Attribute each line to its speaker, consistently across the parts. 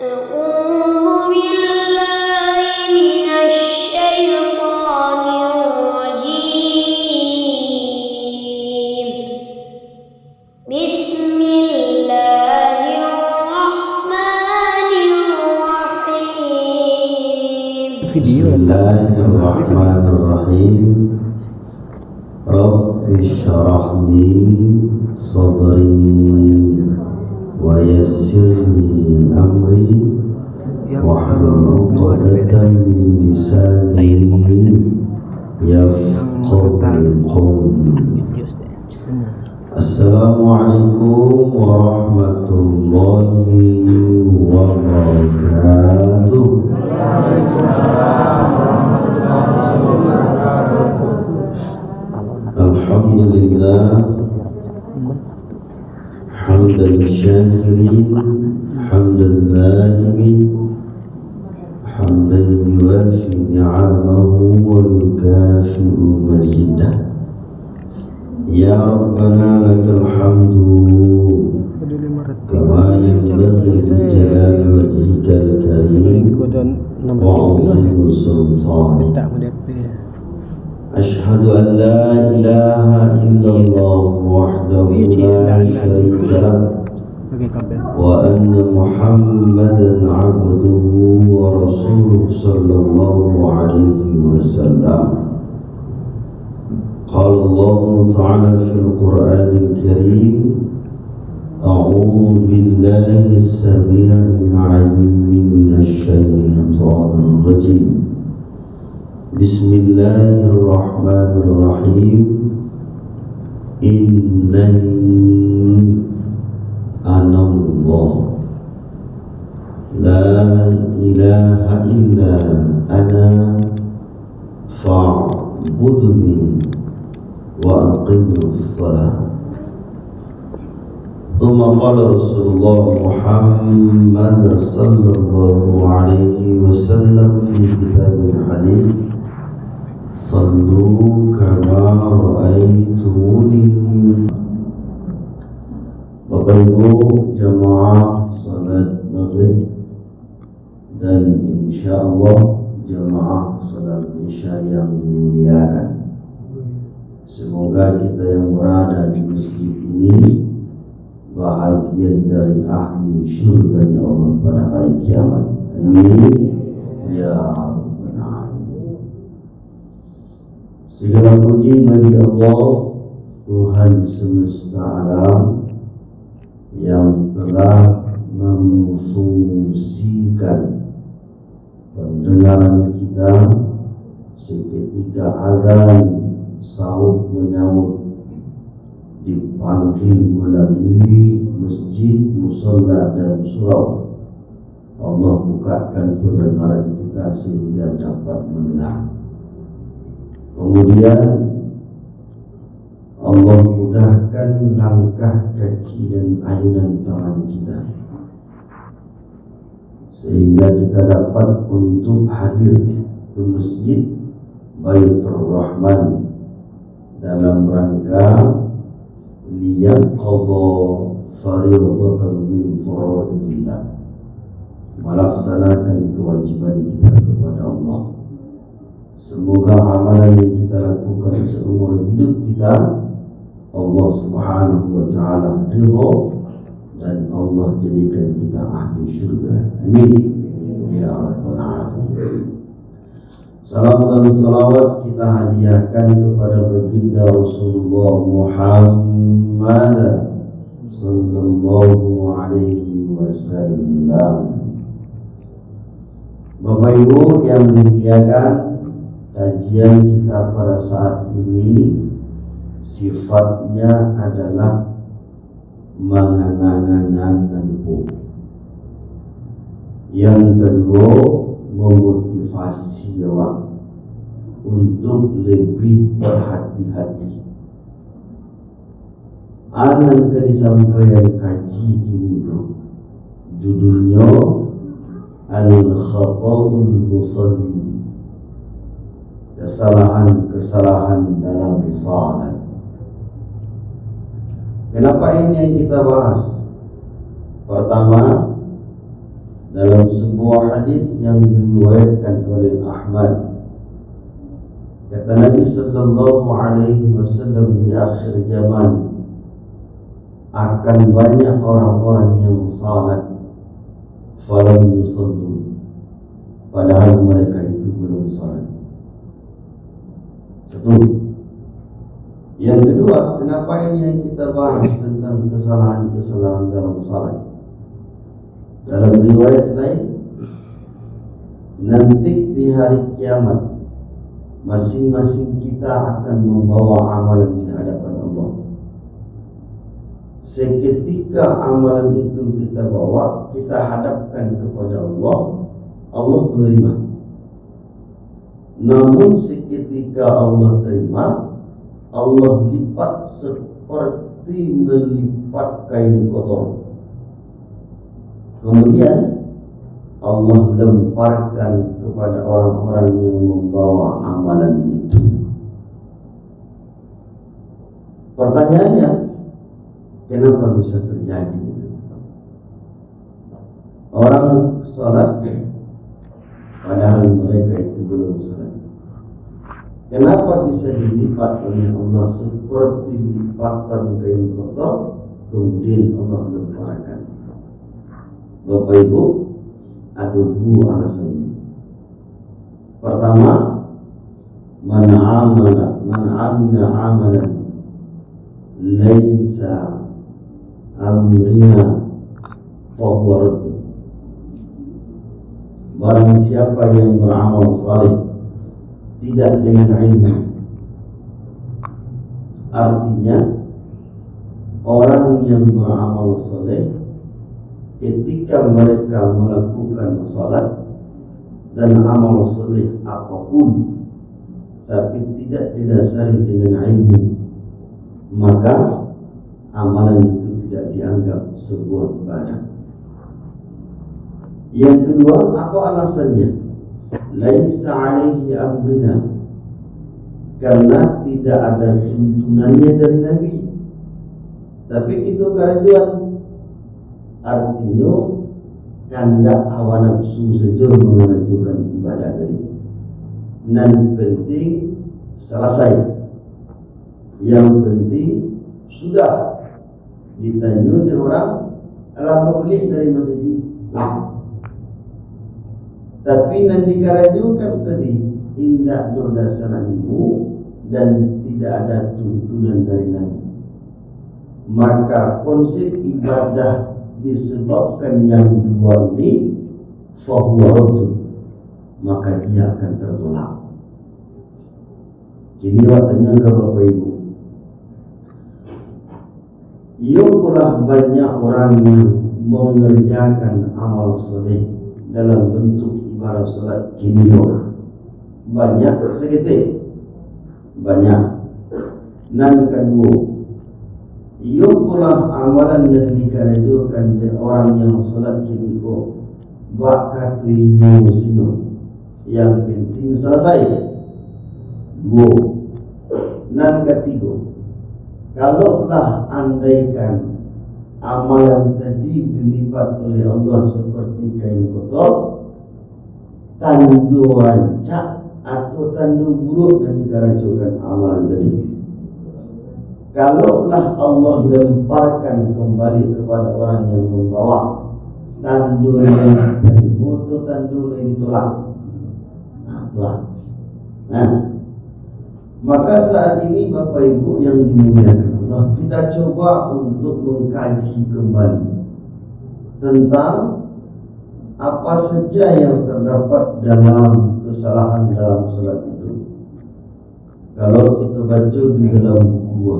Speaker 1: أعوذ بالله من الشيطان الرجيم. بسم الله الرحمن الرحيم.
Speaker 2: بسم الله الرحمن الرحيم. رب اشرح لي صدري ويسر لي أمري واحلل عقدة من لساني يفقهوا قولي. السلام عليكم ورحمة الله وبركاته. الحمد لله حمدا الشاكرين حمدا دائمين حمدا يوافي نعمه ويكافئ مزيده. يا ربنا لك الحمد كما ينبغي لجلال وجهك الكريم وعظيم سلطانك. أشهد أن لا إله إلا الله وحده لا شريك له وأن محمدا عبده ورسوله صلى الله عليه وسلم. قال الله تعالى في القرآن الكريم: أعوذ بالله السميع العليم من الشيطان الرجيم. بسم الله الرحمن الرحيم. إنني أنا الله لا إله إلا أنا فاعبدني وأقم الصلاة. ثم قال رسول الله محمد صلى الله عليه وسلم في كتاب الحديث: صلوا كما رأيتموني. Bapak Ibu jamaah salat maghrib dan insyaallah jamaah salat isya yang dimuliakan, semoga kita yang berada di masjid ini bahagian dari ahli syurga Allah pada hari kiamat. Amin ya rabbal alamin. Segala puji bagi Allah, Tuhan semesta alam, yang telah memfungsikan pendengaran kita seketika azan saut menyahut dipanggil melalui masjid, musalla dan surau. Allah bukakan pendengaran kita sehingga dapat mendengar. Kemudian Allah mudahkan langkah kaki dan ayunan tangan kita sehingga kita dapat untuk hadir ke masjid Baitur Rahman dalam rangka liyaqadha fariidatan min faraidillah, melaksanakan kewajiban kita kepada Allah. Semoga amalan yang kita lakukan seumur hidup kita Allah subhanahu wa ta'ala ridha dan Allah jadikan kita ahli syurga. Amin ya rabbal alamin. Salam dan salawat kita hadiahkan kepada baginda Rasulullah Muhammad sallallahu alaihi wasallam. Bapak Ibu yang dimuliakan, kajian kita pada saat ini sifatnya adalah mengana-ngana. Yang kedua, memotivasi awak untuk lebih berhati-hati. Anan ke disampaikan kaji kini judulnya Al-Khata'ul Musalli, kesalahan-kesalahan dalam salat. Kenapa ini yang kita bahas? Pertama, dalam sebuah hadis yang diriwayatkan oleh Ahmad, kata Nabi sallallahu alaihi wasallam, di akhir zaman akan banyak orang-orang yang salat falam yusallu, padahal mereka itu belum salat. Satu. Yang kedua, kenapa ini yang kita bahas tentang kesalahan-kesalahan dalam salat? Dalam riwayat lain, nanti di hari kiamat masing-masing kita akan membawa amalan di hadapan Allah. Seketika amalan itu kita bawa, kita hadapkan kepada Allah, Allah menerima. Namun seketika Allah terima, Allah lipat seperti melipat kain kotor. Kemudian Allah lemparkan kepada orang-orang yang membawa amalan itu. Pertanyaannya, kenapa bisa terjadi itu? Orang salat padahal mereka itu belum salat. Kenapa bisa dilipat oleh Allah seperti lipatan kain kotor, kemudian Allah lemparkan? Bapak Ibu, ada dua alasannya. Pertama, man amila amalan laisa amrina fahuwa radd. Barang siapa yang beramal saleh tidak dengan ilmu, artinya orang yang beramal saleh ketika mereka melakukan salat dan amal saleh apapun, tapi tidak didasari dengan ilmu, maka amalan itu tidak dianggap sebuah ibadah. Yang kedua, apa alasannya? Laisa alaihi amrina, karena tidak ada tuntunannya dari Nabi, tapi kita kerajuan. Artinya kandak hawa nafsu saja mengajukan ibadah tadi. Nan penting selesai. Yang penting sudah ditanya dia orang, apa beli dari masjid lah. Tapi nan dikarajukan tadi indah dasar ilmu dan tidak ada tuntunan dari Nabi. Maka konsep ibadah disebabkan yang dua ini fahuwa radd, maka dia akan tertolak. Kini waktunya ke Bapak Ibu, ialah banyak orang yang mengerjakan amal soleh dalam bentuk ibadah salat kini banyak segitu banyak. Nan kedua, ialah amalan yang dikerajukan oleh orang yang salat kini bakal inyo sino, yang penting selesai. Dua. Nan ketiga, kalaulah andaikan amalan tadi dilipat oleh Allah seperti kain kotor, tandu rancak atau tandu buruk dan dikerajukan amalan tadi, kalaulah Allah lemparkan kembali kepada orang yang membawa, tandu yang diterima atau tandu yang ditolak. Maka saat ini Bapak Ibu yang dimuliakan Allah, kita coba untuk mengkaji kembali tentang apa saja yang terdapat dalam kesalahan dalam salat itu. Kalau kita baca di dalam buku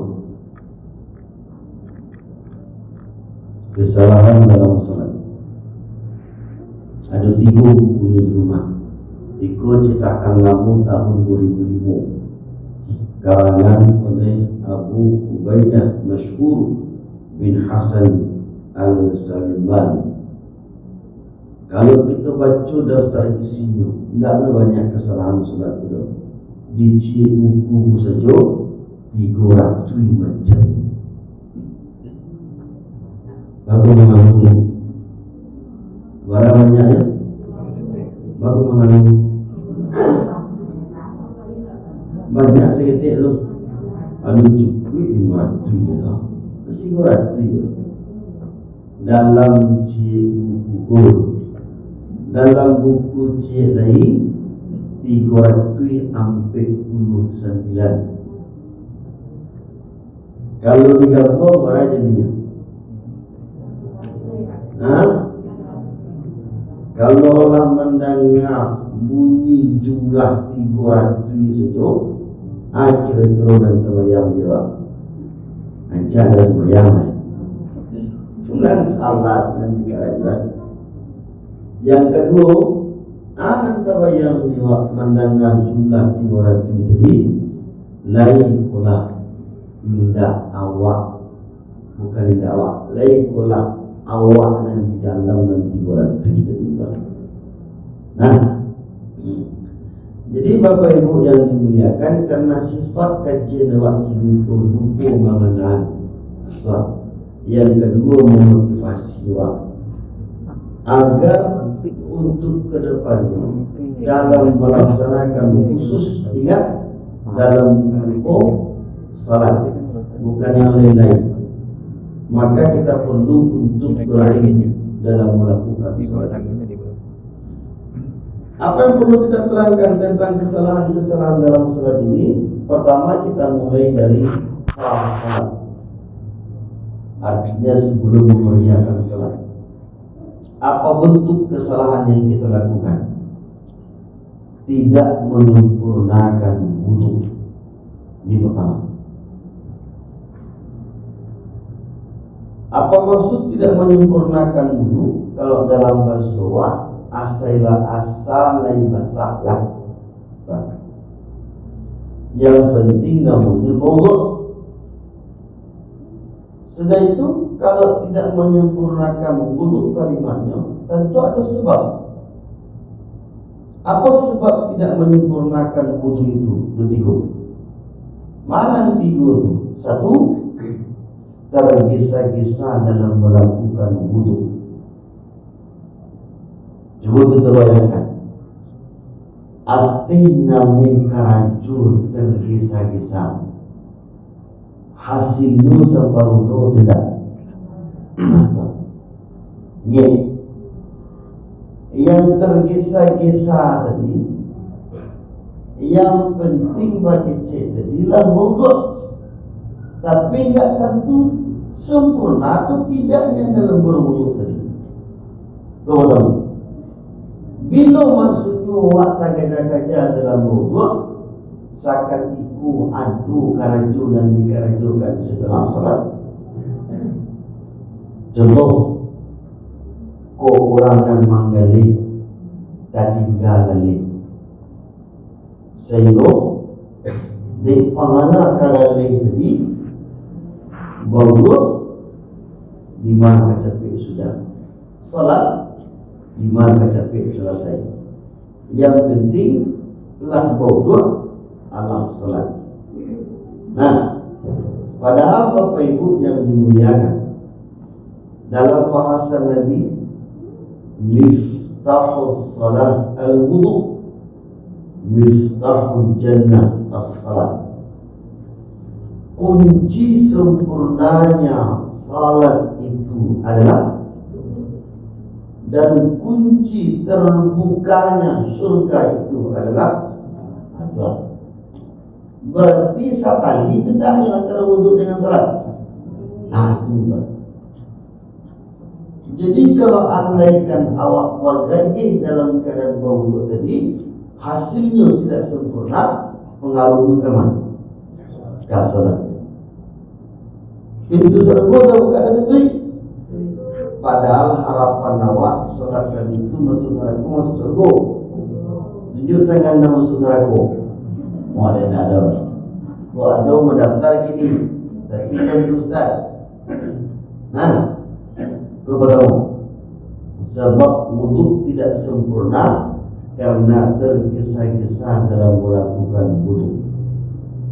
Speaker 2: kesalahan dalam salat, ada 3 bukunya di rumah. Iko cetakan lama tahun 2005, karangan oleh Abu Ubaidah Mashhur bin Hasan Al-Salman. Kalau kita baca daftar isinya, tidaklah banyak kesalahan salat itu. Di buku saja 300 macam. Bapak mengaku Barang banyak ya. Bagus mengalu. Banyak seketik tu. Anu cukup 500 dah. 300. Dalam cik buku dalam buku cik lain 349. Kalau digabung berapa jadinya? Kalau lah mendengar bunyi jumlah 300 saja, kira-kira dan terbayang jawab. Anca ada sembahyang lah. Bulan salat dan di kerajaan. Yang kedua, anak terbayang jawab mendengar jumlah 300 tadi, laikulah indah awak, bukan indah awak, laikulah awak dan di dalam dan 300 tadi. Nah, jadi Bapak Ibu yang dimuliakan, karena sifat kajian awak kini ko lupa mengenal. Yang kedua, memotivasi awak agar untuk kedepannya dalam melaksanakan khusus, ingat dalam rukuk salat bukan yang lain-lain, maka kita perlu untuk berilmu dalam melakukan salat. Apa yang perlu kita terangkan tentang kesalahan-kesalahan dalam salat ini? Pertama, kita mulai dari prasalat. Salat. Artinya sebelum mengerjakan salat, apa bentuk kesalahan yang kita lakukan? Tidak menyempurnakan wudu. Ini pertama. Apa maksud tidak menyempurnakan wudu? Kalau dalam bahasa Jawa, asalai basahlah. Yang penting namanya wudu. Sudah itu, kalau tidak menyempurnakan wudu kalimatnya, tentu ada sebab. Apa sebab tidak menyempurnakan wudu itu? Tiga. Mana tiga itu? Satu, tergesa-gesa dalam melakukan wudu. Coba kita bayangkan, atinamu karajur tergesa-gesa, hasilnya separuhnya tidak. Yang tergesa-gesa tadi, yang penting bagi cik tadi lah wudu, tapi tidak tentu sempurna atau tidaknya dalam berwudu tadi. Kau tahu? Bila masuknya waktu gajah-gajah dalam wudu, sakatiku adu karaju dan dikarajukan setelah salat. Contoh, ko orang dan manggali tak tinggal gali, sehingga di pangana kagali tadi baru 5 kecapek sudah salat, 5 kecapek selesai. Yang penting lah baru Allah salat. Nah, padahal Bapak Ibu yang dimuliakan, dalam bahasa Nabi, miftahus salat al-wudu, miftahul jannah as-salat. Kunci sempurnanya salat itu adalah, dan kunci terbukanya surga itu adalah adab. Berarti satali tidak yang antara wudu dengan salat. Nah, itu. Jadi kalau andaikan awak bergagih dalam keadaan berwudu tadi, hasilnya tidak sempurna, pengaruhnya ke mana? Ke salat. Pintu surga dah buka dah tutup. Padahal harapan awak salat tadi itu masuk neraka, masuk surga. Tunjuk tangan nak masuk neraka. Mulai tak ada. Kau ada mendaftar gini, tapi jadi ustaz. Nah, kau tahu sebab wudu tidak sempurna karena tergesa-gesa dalam melakukan wudu.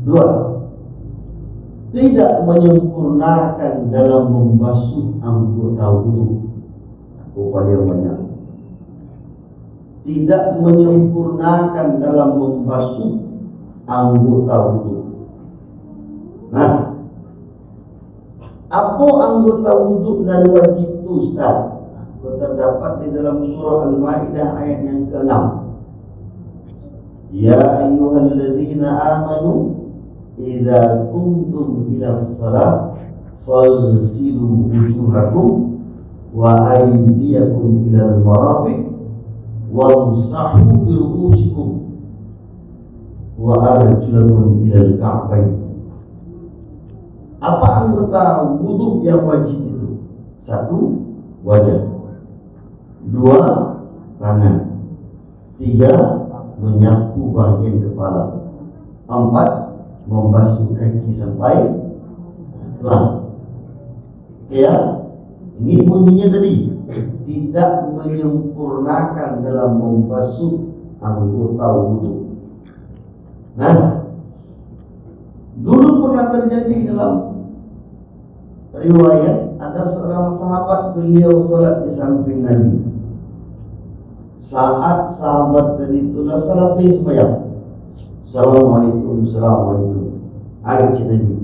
Speaker 2: 2, tidak menyempurnakan dalam membasuh anggota wudu. Aku paling banyak tidak menyempurnakan dalam membasuh anggota wudu. Nah, apa anggota wudu dan wajib itu, Ustaz? Terdapat di dalam surah Al-Maidah ayat yang ke-6. Ya ayyuhalladzina amanu idza qumtum ila shalah faghsilu wujuhakum wa aydiyakum ila al-marafiq wamsahu bi ru'usikum wa arjulakum ila al-ka'bayn. Apa anggota wudu yang wajib itu? 1, wajah. 2, tangan. 3, menyapu bahagian kepala. 4, membasuh kaki sampai tulang. Oke ya? Ini bunyinya tadi, tidak menyempurnakan dalam membasuh anggota wudu. Nah, dulu pernah terjadi dalam riwayat, ada seorang sahabat, beliau salat di samping Nabi. Saat sahabat tadi itulah selesai sembahyang, Assalamualaikum, Assalamualaikum, agak cik Nabi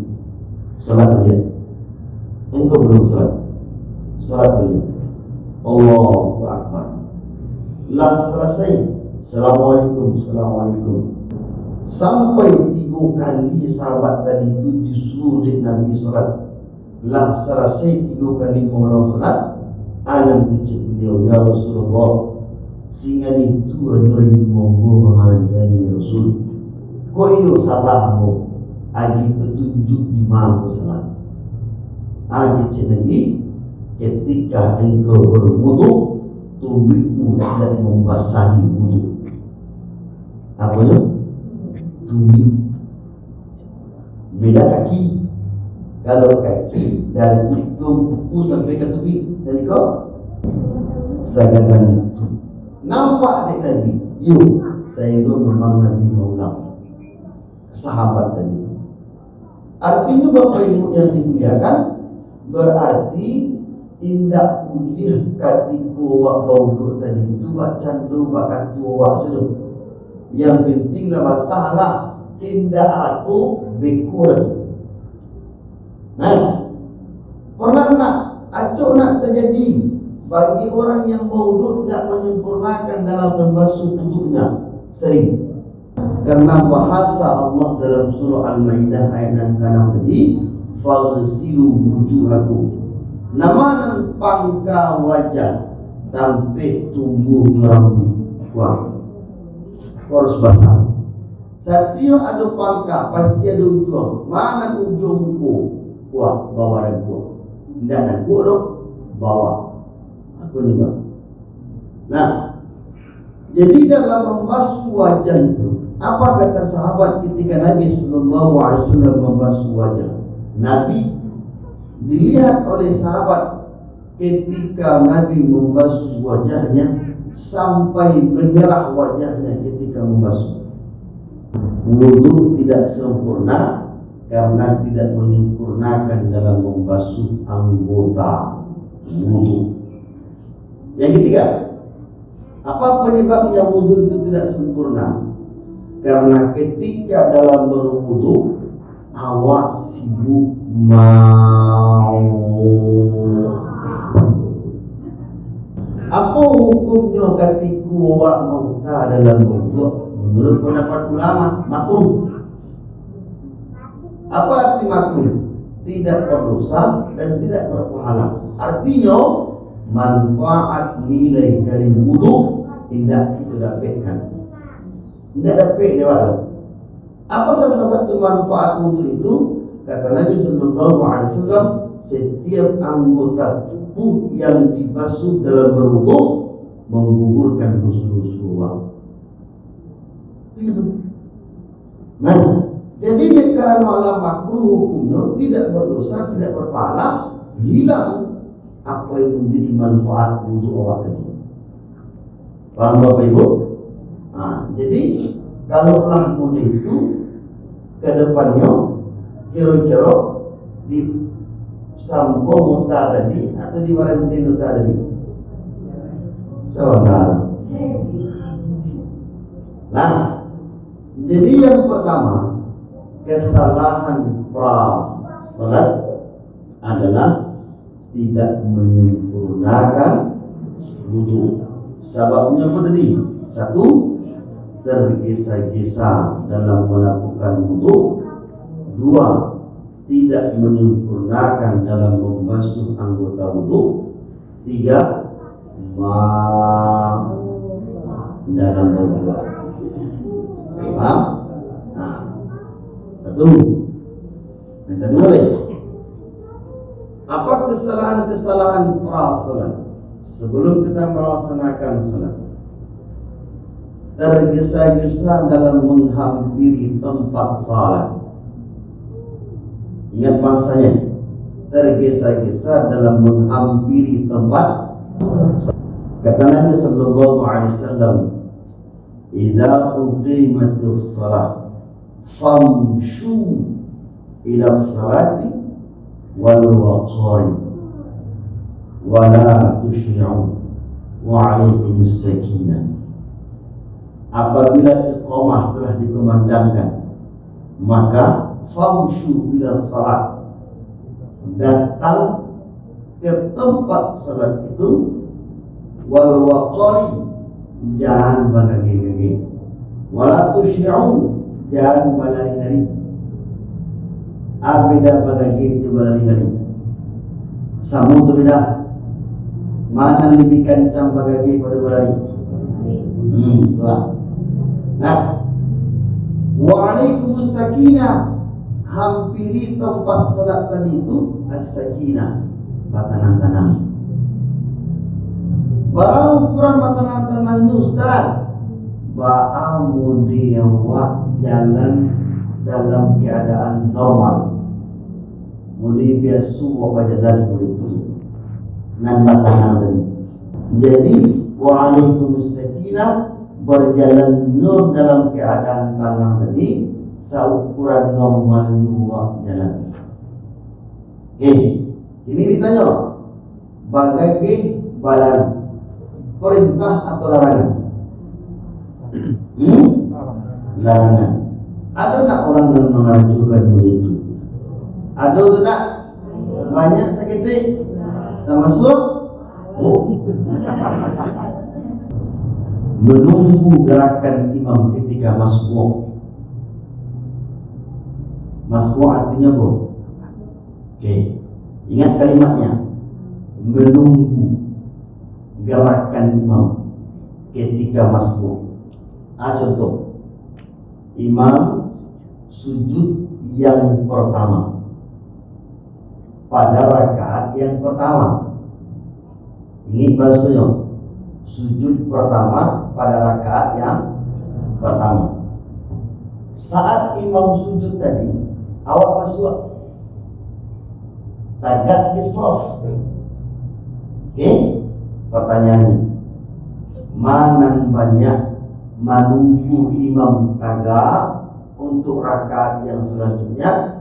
Speaker 2: salat beliau. Engkau belum salat, salat beliau. Allahu Akbar. Lah selesai, Assalamualaikum, Assalamualaikum. Sampai 3 kali sahabat tadi itu disuruh oleh Nabi salat. Lah selesai 3 kali mengulang salat, alam kecil beliau, ya Rasulullah, sehingga itu dua-dua monggo mengaranjani ya Rasul. Kok iyo salahmu? Adi petunjuk di mana salat. Kecil Nabi, ketika engkau berwudu, tumitmu tidak membasahi wudu. Apa itu? Tumit. Beda kaki. Kalau kaki dari ujung kuku sampai ke tepi, dari kau sagadang itu nampak dek Nabi. Yuk, saya memang Nabi maulang sahabat tadi. Artinya Bapak Ibu yang dimuliakan, berarti indak boleh ketika wak bauduk tadi itu wak candu wak katu wak seluruh. Yang pentinglah masalah indak aku beko lagi. Nah, pernah nak acok nak terjadi bagi orang yang bauduk tidak menyempurnakan dalam membasuh wudunya, sering. Karena bahasa Allah dalam surah Al-Maidah ayat yang ke-6 tadi, faghsilu wujuhakum. Nama nan pangka wajah sampai tumbuhnya rambut. Wah, harus basah. Setiap ada pangka pasti ada ujung. Mana ujung muka? Wah, bawah dagu. Tidak dagu dong, bawah. Aku ni bang. Nah, jadi dalam membasuh wajah itu, apa kata sahabat ketika Nabi Sallallahu Alaihi Wasallam membasuh wajah? Nabi dilihat oleh sahabat ketika Nabi membasuh wajahnya sampai menyerah wajahnya ketika membasuh. Wudu tidak sempurna karena tidak menyempurnakan dalam membasuh anggota wudu. Yang ketiga, apa penyebabnya wudu itu tidak sempurna? Karena ketika dalam berwudu awak sibuk mau. Apa hukumnya ketika awak mauta dalam wudu? Menurut pendapat ulama, makruh. Apa arti makruh? Tidak berdosa dan tidak berpahala. Artinya manfaat nilai dari wudu tidak kita dapatkan. Tidak dapat dia walau. Apa salah satu manfaat wudu itu? Kata Nabi Sallallahu Alaihi Wasallam, setiap anggota tubuh yang dibasuh dalam berwudu menggugurkan dosa-dosa awak. Itu. Nah, jadi karena malam makruh hukumnya tidak berdosa, tidak berpahala, hilang apa yang menjadi manfaat wudu awak tadi. Paham Bapak Ibu? Jadi kalaulah wudu itu ke depannya kira-kira di sampo muta tadi atau di Valentino tadi. Sawadala. Nah, jadi yang pertama, kesalahan salat adalah tidak menyempurnakan wudu. Sababnya apa tadi? Satu, tergesa-gesa dalam melakukan wudu. Dua, tidak menyempurnakan dalam membasuh anggota wudu. Tiga, dalam berbuat. Paham? Nah, satu. Yang kedua lagi, apa kesalahan-kesalahan salat sebelum kita melaksanakan salat? Tergesa-gesa dalam menghampiri tempat salat. Ingat bahasanya, tergesa-gesa dalam menghampiri tempat salat. Kata Nabi sallallahu alaihi wasallam, "Idza uqimatis shalah famshu ila salati wal waqari wa la tushri'u wa 'alaikumus sakinah." Apabila iqamah telah dikumandangkan, maka famshu ila salat, datang ke tempat salat itu, wal waqari, jangan bagage-gage, wala tusyri'u, jangan balari-lari. Beda bagage itu balari-lari. Sama tu beda. Mana lebih kencang bagage pada balari? Itulah. Nah, wa'alaikumus sakinah, hampiri tempat salat tadi itu as-sakinah, tenang-tenang. Barang ukuran tenang-tenang ini Ustaz, ba'amu diawak jalan dalam keadaan normal. Mudi biasu apa jalan begitu. Nan tenang tadi. Jadi wa'alaikumus sakinah, berjalan nur dalam keadaan tenang tadi, seukuran normal juga jalan. Ini ditanya, bagage balari, perintah atau larangan? Larangan. Ada nak orang yang mengajukan begitu? Ada tu nak? Banyak sakit tak masuk? Menunggu gerakan imam ketika masbuk. Masbuk artinya apa? Ingat kalimatnya. Menunggu gerakan imam ketika masbuk. Contoh, imam sujud yang pertama pada rakaat yang pertama. Ingat bahasanya, sujud pertama pada rakaat yang pertama. Saat imam sujud tadi, awak masuk tagak di saf. Pertanyaannya, mana banyak menunggu imam tagak untuk rakaat yang selanjutnya,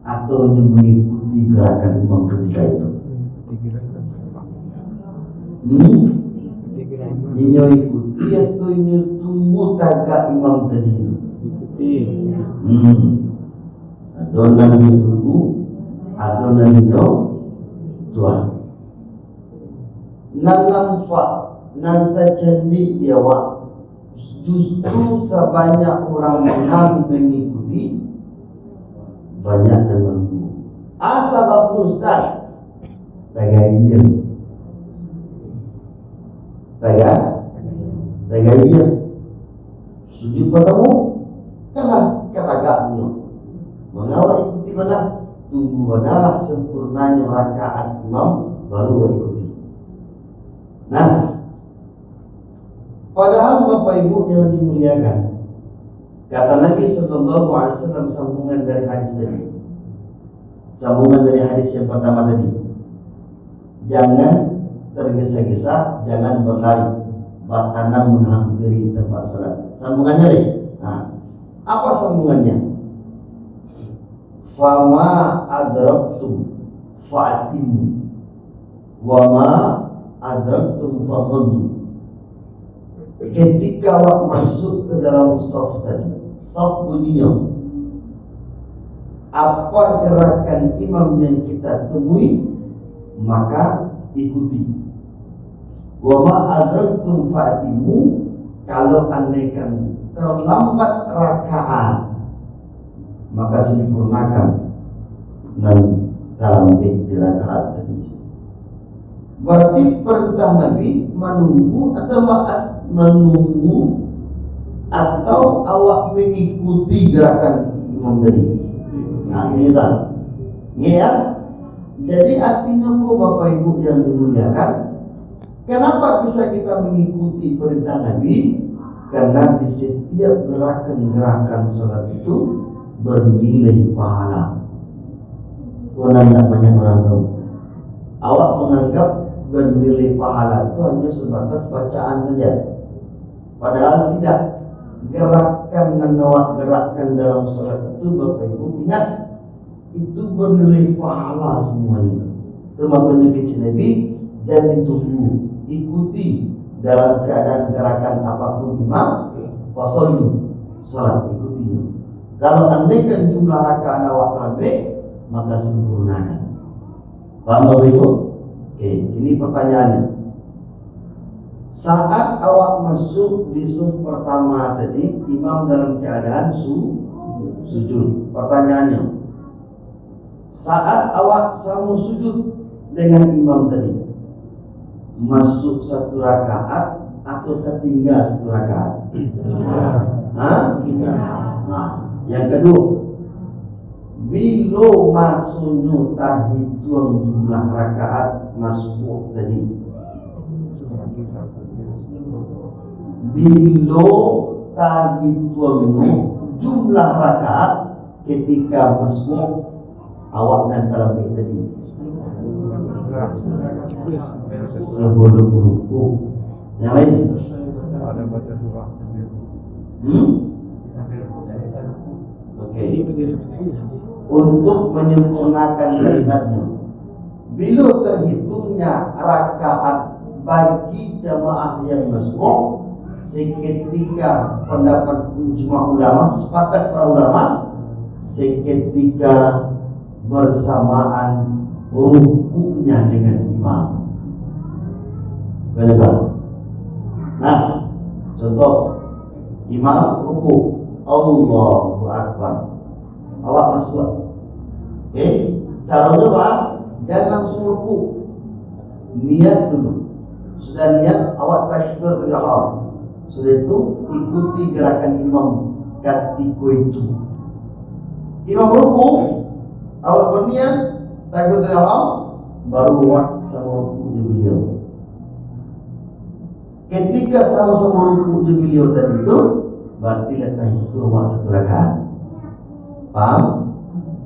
Speaker 2: atau mengikuti gerakan imam ketika itu? Inyo ikuti atau inyo tunggu tagak imam tadi itu? Adonan inyo tunggu, adonan inyo tuan. Nan nampak, nan tajalli dia wak. Justru sebanyak orang menang mengikuti, banyak yang menunggu. Sebab Ustaz tagayyan. Tagayyan sujud pertama kalah katagaknya. Mengawal ikuti mana? Tunggu manalah sempurnanya rakaat imam baru ikuti. Nah, padahal Bapak Ibu yang dimuliakan, kata Nabi sallallahu alaihi wasallam, sambungan dari hadis tadi. Sambungan dari hadis yang pertama tadi. Jangan tergesa-gesa, jangan berlari, batanam menghampiri tempat salat. Sambungannya lagi. Apa sambungannya? Fama adraktum fa'timu wa ma adraktum fasallu. ketika awak masuk ke dalam saf tadi, saf bunyinya apa gerakan imam yang kita temui maka ikuti. Wa ma adraktum fa'timu, kalau andaikan terlambat rakaat maka sempurnakan dan dalam di rakaat tadi. Berarti perintah Nabi menunggu atau awak mengikuti gerakan imam tadi. Nah, kita ya. Jadi artinya Bapak Ibu yang dimuliakan, kenapa bisa kita mengikuti perintah Nabi? Karena di setiap gerakan-gerakan salat itu bernilai pahala. Karena tidak banyak orang tahu. Awak menganggap bernilai pahala itu hanya sebatas bacaan saja. Padahal tidak. Gerakan dan awak gerakkan dalam salat itu Bapak Ibu ingat, itu bernilai pahala semuanya. Itu makanya kecil Nabi dan ditunggu, ikuti dalam keadaan gerakan apapun imam, fasallu, salat ikutinya. Kalau andaikan jumlah rakaat awak terlebih, maka sempurnakan. Paham Bapak Ibu? Oke, ini pertanyaannya. Saat awak masuk di saf pertama tadi, imam dalam keadaan sujud. Pertanyaannya, saat awak sama sujud dengan imam tadi, masuk satu rakaat atau tertinggal satu rakaat? Nah, yang kedua, bila masuknya tahitung jumlah rakaat masuk tadi, bila tahitung jumlah rakaat ketika masuk awak dan dalam tadi sebelum ruku, yang lain oke. Untuk menyempurnakan kalimatnya, bila terhitungnya rakaat bagi jamaah yang masuk, seketika pendapat ijma ulama, sepakat para ulama, seketika bersamaan rukunya dengan imam. Kenapa? Nah, contoh imam ruku, Allahu Akbar, awak masuk. Oke, caranya apa? Jangan langsung ruku, niat dulu. Sudah niat, awak takbiratul ihram. Sudah itu ikuti gerakan imam ketika itu. Imam ruku, awak berniat takbiratul ihram, baru awak sama rukunya beliau. Ketika sama-sama rukunya beliau tadi itu, berarti letak itu awak satu rakaat. Paham?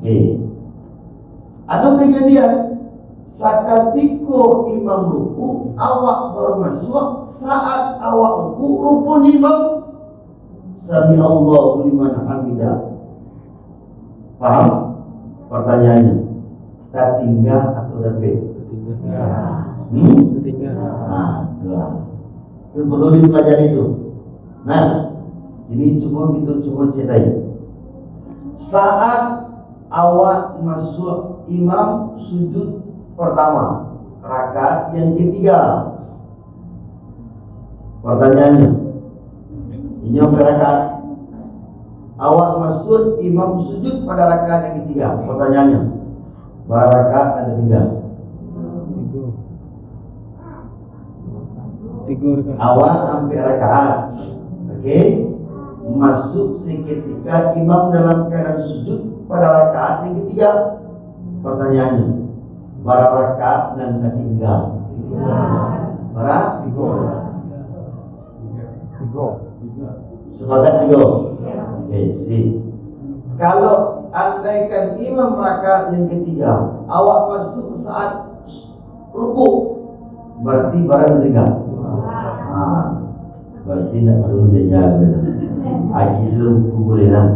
Speaker 2: Oke. Ada kejadian sakatiko imam ruku, awak baru masuk. Saat awak ruku imam sami Allahu liman hamidah. Paham? Pertanyaannya, tertinggal atau dapat? Tertinggal. Itu perlu dipelajari itu. Nah, ini kita coba cetai. Saat awak masuk imam sujud pertama, rakaat yang ketiga. Pertanyaannya, ini apa rakaat? Awak masuk imam sujud pada rakaat yang ketiga. Pertanyaannya, berapa rakaat yang ketiga? Tiga rakaat. Awak hampir rakaat. Oke. Masuk seketika imam dalam keadaan sujud pada rakaat yang ketiga. Pertanyaannya, berapa rakaat dan ketinggal? Berapa? Tiga. Sepakat tiga. Oke, sip. Kalau andaikan imam rakaat yang ketiga, awak masuk saat ruku, berarti barang ketiga. Berarti tidak perlu dia jawab. Aki sudah ruku boleh lah.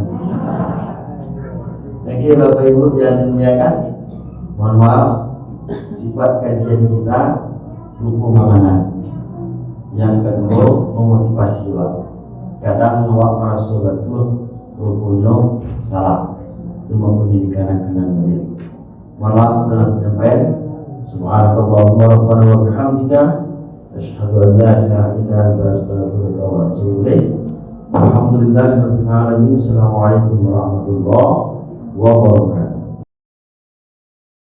Speaker 2: Oke, Bapak Ibu yang dimuliakan, mohon maaf, sifat kajian kita lupa makanan. Yang kedua memotivasi wa. Kadang awak para sahabat tuh rupanya salah. Itu mempunyai kanan-kanan balik. Mohon maaf dalam penyampaian. Subhanakallahumma rabbana wa bihamdika asyhadu an la ilaha illa anta astaghfiruka wa atubu ilaik. Alhamdulillahirabbil alamin. Assalamualaikum warahmatullahi wabarakatuh.